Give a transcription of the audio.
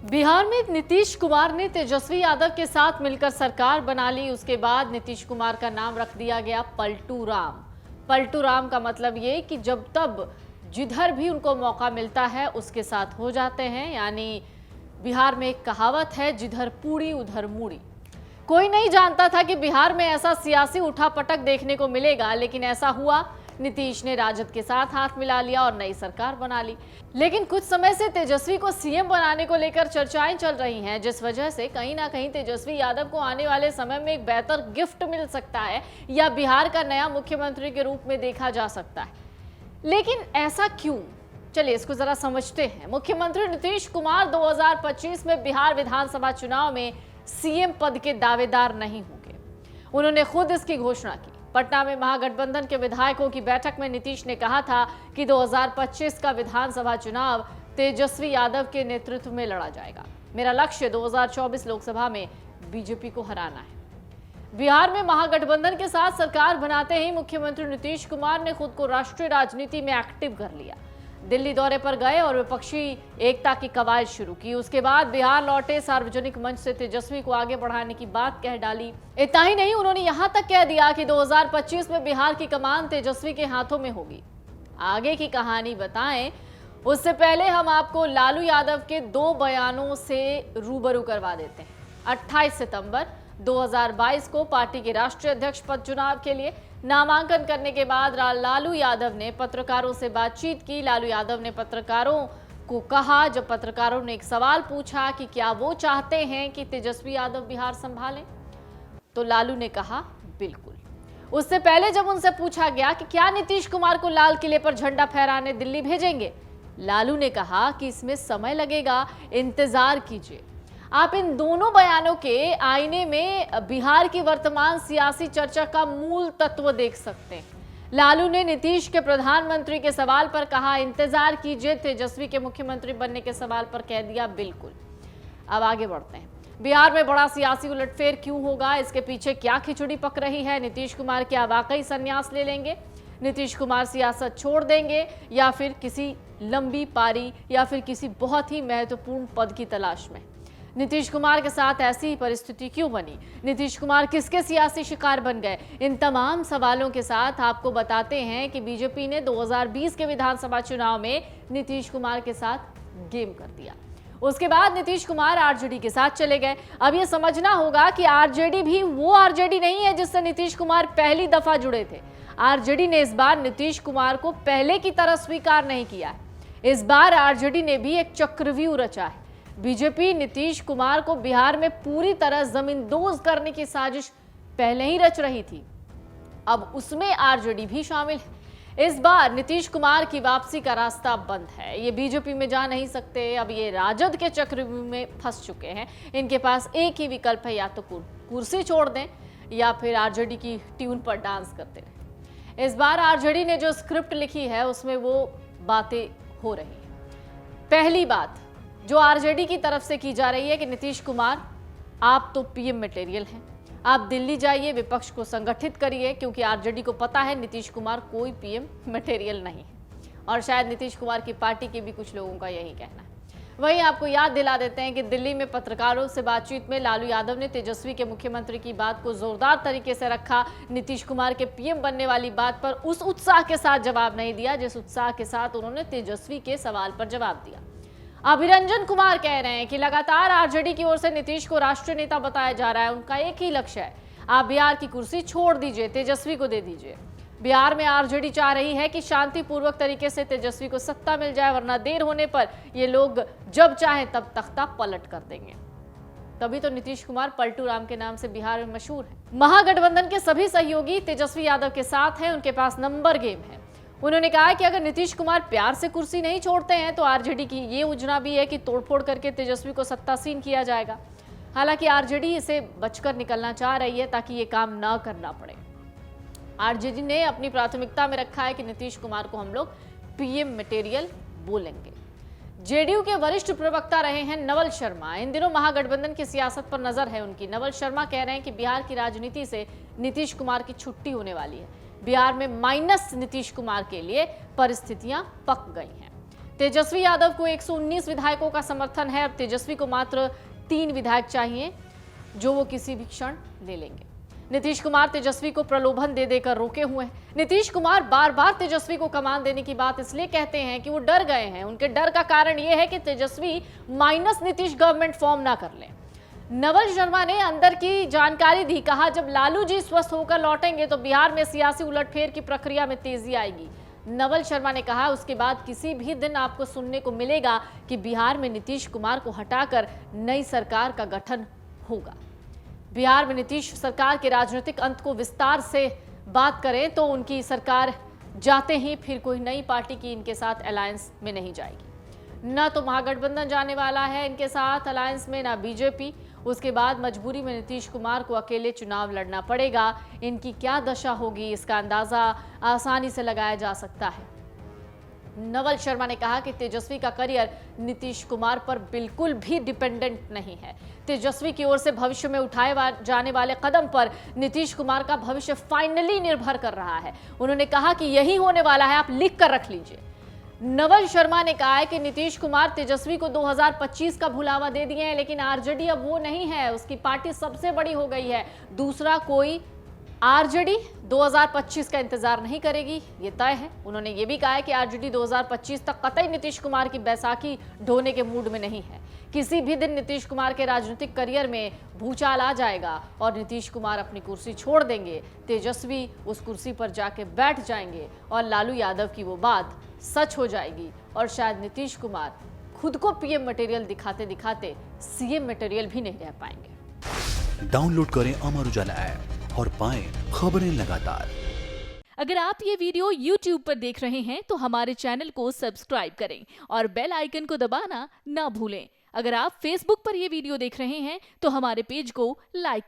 बिहार में नीतीश कुमार ने तेजस्वी यादव के साथ मिलकर सरकार बना ली। उसके बाद नीतीश कुमार का नाम रख दिया गया पलटू राम। पलटू राम का मतलब ये कि जब तब जिधर भी उनको मौका मिलता है उसके साथ हो जाते हैं। यानी बिहार में एक कहावत है, जिधर पूड़ी उधर मूड़ी। कोई नहीं जानता था कि बिहार में ऐसा सियासी उठापटक देखने को मिलेगा, लेकिन ऐसा हुआ। नीतीश ने राजद के साथ हाथ मिला लिया और नई सरकार बना ली। लेकिन कुछ समय से तेजस्वी को सीएम बनाने को लेकर चर्चाएं चल रही हैं, जिस वजह से कहीं ना कहीं तेजस्वी यादव को आने वाले समय में एक बेहतर गिफ्ट मिल सकता है या बिहार का नया मुख्यमंत्री के रूप में देखा जा सकता है। लेकिन ऐसा क्यों, चलिए इसको जरा समझते हैं। मुख्यमंत्री नीतीश कुमार 2025 में बिहार विधानसभा चुनाव में सीएम पद के दावेदार नहीं होंगे। उन्होंने खुद इसकी घोषणा की। पटना में महागठबंधन के विधायकों की बैठक में नीतीश ने कहा था कि 2025 का विधानसभा चुनाव तेजस्वी यादव के नेतृत्व में लड़ा जाएगा। मेरा लक्ष्य 2024 लोकसभा में बीजेपी को हराना है। बिहार में महागठबंधन के साथ सरकार बनाते ही मुख्यमंत्री नीतीश कुमार ने खुद को राष्ट्रीय राजनीति में एक्टिव कर लिया। दिल्ली दौरे पर गए और विपक्षी एकता की कवायद शुरू की। उसके बाद बिहार लौटे, सार्वजनिक मंच से तेजस्वी को आगे बढ़ाने की बात कह डाली। इतना ही नहीं, उन्होंने यहां तक कह दिया कि 2025 में बिहार की कमान तेजस्वी के हाथों में होगी। आगे की कहानी बताएं उससे पहले हम आपको लालू यादव के 2 बयानों से रूबरू करवा देते हैं। 28 सितंबर 2022 को पार्टी के राष्ट्रीय अध्यक्ष पद चुनाव के लिए नामांकन करने के बाद लालू यादव ने पत्रकारों से बातचीत की। लालू यादव ने पत्रकारों को कहा, जब पत्रकारों ने एक सवाल पूछा कि क्या वो चाहते हैं कि तेजस्वी यादव बिहार संभालें, तो लालू ने कहा बिल्कुल। उससे पहले जब उनसे पूछा गया कि क्या नीतीश कुमार को लाल किले पर झंडा फहराने दिल्ली भेजेंगे, लालू ने कहा कि इसमें समय लगेगा, इंतजार कीजिए। आप इन दोनों बयानों के आईने में बिहार की वर्तमान सियासी चर्चा का मूल तत्व देख सकते हैं। लालू ने नीतीश के प्रधानमंत्री के सवाल पर कहा इंतजार कीजिए, तेजस्वी के मुख्यमंत्री बनने के सवाल पर कह दिया बिल्कुल। अब आगे बढ़ते हैं। बिहार में बड़ा सियासी उलटफेर क्यों होगा, इसके पीछे क्या खिचड़ी पक रही है? नीतीश कुमार क्या वाकई संन्यास ले लेंगे? नीतीश कुमार सियासत छोड़ देंगे या फिर किसी लंबी पारी या फिर किसी बहुत ही महत्वपूर्ण पद की तलाश में? नीतीश कुमार के साथ ऐसी परिस्थिति क्यों बनी? नीतीश कुमार किसके सियासी शिकार बन गए? इन तमाम सवालों के साथ आपको बताते हैं कि बीजेपी ने 2020 के विधानसभा चुनाव में नीतीश कुमार के साथ गेम कर दिया। उसके बाद नीतीश कुमार आरजेडी के साथ चले गए। अब यह समझना होगा कि आरजेडी भी वो आरजेडी नहीं है जिससे नीतीश कुमार पहली दफा जुड़े थे। आरजेडी ने इस बार नीतीश कुमार को पहले की तरह स्वीकार नहीं किया है। इस बार आरजेडी ने भी एक चक्रव्यूह रचा है। बीजेपी नीतीश कुमार को बिहार में पूरी तरह जमींदोज करने की साजिश पहले ही रच रही थी, अब उसमें आरजेडी भी शामिल है। इस बार नीतीश कुमार की वापसी का रास्ता बंद है। ये बीजेपी में जा नहीं सकते, अब ये राजद के चक्रव्यूह में फंस चुके हैं। इनके पास एक ही विकल्प है, या तो कुर्सी छोड़ दें या फिर आरजेडी की ट्यून पर डांस करते रहें। इस बार आरजेडी ने जो स्क्रिप्ट लिखी है उसमें वो बातें हो रही है। पहली बात जो आरजेडी की तरफ से की जा रही है कि नीतीश कुमार आप तो पीएम मटेरियल हैं, आप दिल्ली जाइए, विपक्ष को संगठित करिए, क्योंकि आरजेडी को पता है नीतीश कुमार कोई पीएम मटेरियल नहीं है। और शायद नीतीश कुमार की पार्टी के भी कुछ लोगों का यही कहना है। वहीं आपको याद दिला देते हैं कि दिल्ली में पत्रकारों से बातचीत में लालू यादव ने तेजस्वी के मुख्यमंत्री की बात को जोरदार तरीके से रखा। नीतीश कुमार के पीएम बनने वाली बात पर उस उत्साह के साथ जवाब नहीं दिया जिस उत्साह के साथ उन्होंने तेजस्वी के सवाल पर जवाब दिया। अभिरंजन कुमार कह रहे हैं कि लगातार आरजेडी की ओर से नीतीश को राष्ट्रीय नेता बताया जा रहा है। उनका एक ही लक्ष्य है, आप बिहार की कुर्सी छोड़ दीजिए, तेजस्वी को दे दीजिए। बिहार में आरजेडी चाह रही है कि शांतिपूर्वक तरीके से तेजस्वी को सत्ता मिल जाए, वरना देर होने पर ये लोग जब चाहे तब तख्ता पलट कर देंगे। तभी तो नीतीश कुमार पलटू राम के नाम से बिहार में मशहूर है। महागठबंधन के सभी सहयोगी तेजस्वी यादव के साथ हैं, उनके पास नंबर गेम है। उन्होंने कहा कि अगर नीतीश कुमार प्यार से कुर्सी नहीं छोड़ते हैं तो आरजेडी की ये योजना भी है कि तोड़फोड़ करके तेजस्वी को सत्तासीन किया जाएगा। हालांकि आरजेडी इसे बचकर निकलना चाह रही है ताकि ये काम ना करना पड़े। आरजेडी ने अपनी प्राथमिकता में रखा है कि नीतीश कुमार को हम लोग पीएम मटेरियल बोलेंगे। जेडीयू के वरिष्ठ प्रवक्ता रहे हैं नवल शर्मा। इन दिनों महागठबंधन की सियासत पर नजर है उनकी। नवल शर्मा कह रहे हैं कि बिहार की राजनीति से नीतीश कुमार की छुट्टी होने वाली है। बिहार में माइनस नीतीश कुमार के लिए परिस्थितियां पक गई हैं। तेजस्वी यादव को 119 विधायकों का समर्थन है। अब तेजस्वी को मात्र 3 विधायक चाहिए, जो वो किसी भी क्षण ले लेंगे। नीतीश कुमार तेजस्वी को प्रलोभन दे देकर रोके हुए हैं। नीतीश कुमार बार बार तेजस्वी को कमान देने की बात इसलिए कहते हैं कि वो डर गए हैं। उनके डर का कारण यह है कि तेजस्वी माइनस नीतीश गवर्नमेंट फॉर्म ना कर ले। नवल शर्मा ने अंदर की जानकारी दी, कहा जब लालू जी स्वस्थ होकर लौटेंगे तो बिहार में सियासी उलटफेर की प्रक्रिया में तेजी आएगी। नवल शर्मा ने कहा उसके बाद किसी भी दिन आपको सुनने को मिलेगा कि बिहार में नीतीश कुमार को हटाकर नई सरकार का गठन होगा। बिहार में नीतीश सरकार के राजनीतिक अंत को विस्तार से बात करें तो उनकी सरकार जाते ही फिर कोई नई पार्टी की इनके साथ अलायंस में नहीं जाएगी। न तो महागठबंधन जाने वाला है इनके साथ अलायंस में, ना बीजेपी। उसके बाद मजबूरी में नीतीश कुमार को अकेले चुनाव लड़ना पड़ेगा। इनकी क्या दशा होगी इसका अंदाजा आसानी से लगाया जा सकता है। नवल शर्मा ने कहा कि तेजस्वी का करियर नीतीश कुमार पर बिल्कुल भी डिपेंडेंट नहीं है। तेजस्वी की ओर से भविष्य में उठाए जाने वाले कदम पर नीतीश कुमार का भविष्य फाइनली निर्भर कर रहा है। उन्होंने कहा कि यही होने वाला है, आप लिख कर रख लीजिए। नवल शर्मा ने कहा है कि नीतीश कुमार तेजस्वी को 2025 का भुलावा दे दिए हैं, लेकिन आरजेडी अब वो नहीं है, उसकी पार्टी सबसे बड़ी हो गई है। दूसरा कोई आरजेडी 2025 का इंतजार नहीं करेगी, ये तय है। उन्होंने ये भी कहा है कि आरजेडी 2025 तक कतई नीतीश कुमार की बैसाखी ढोने के मूड में नहीं है। किसी भी दिन नीतीश कुमार के राजनीतिक करियर में भूचाल आ जाएगा और नीतीश कुमार अपनी कुर्सी छोड़ देंगे। तेजस्वी उस कुर्सी पर जाके बैठ जाएंगे और लालू यादव की वो बात सच हो जाएगी और शायद नीतीश कुमार खुद को पीएम मटेरियल दिखाते दिखाते सीएम मटेरियल भी नहीं रह पाएंगे। डाउनलोड करें अमर उजाला ऐप और पाएं खबरें लगातार। अगर आप ये वीडियो YouTube पर देख रहे हैं तो हमारे चैनल को सब्सक्राइब करें और बेल आइकन को दबाना ना भूलें। अगर आप Facebook पर ये वीडियो देख रहे हैं तो हमारे पेज को लाइक करें।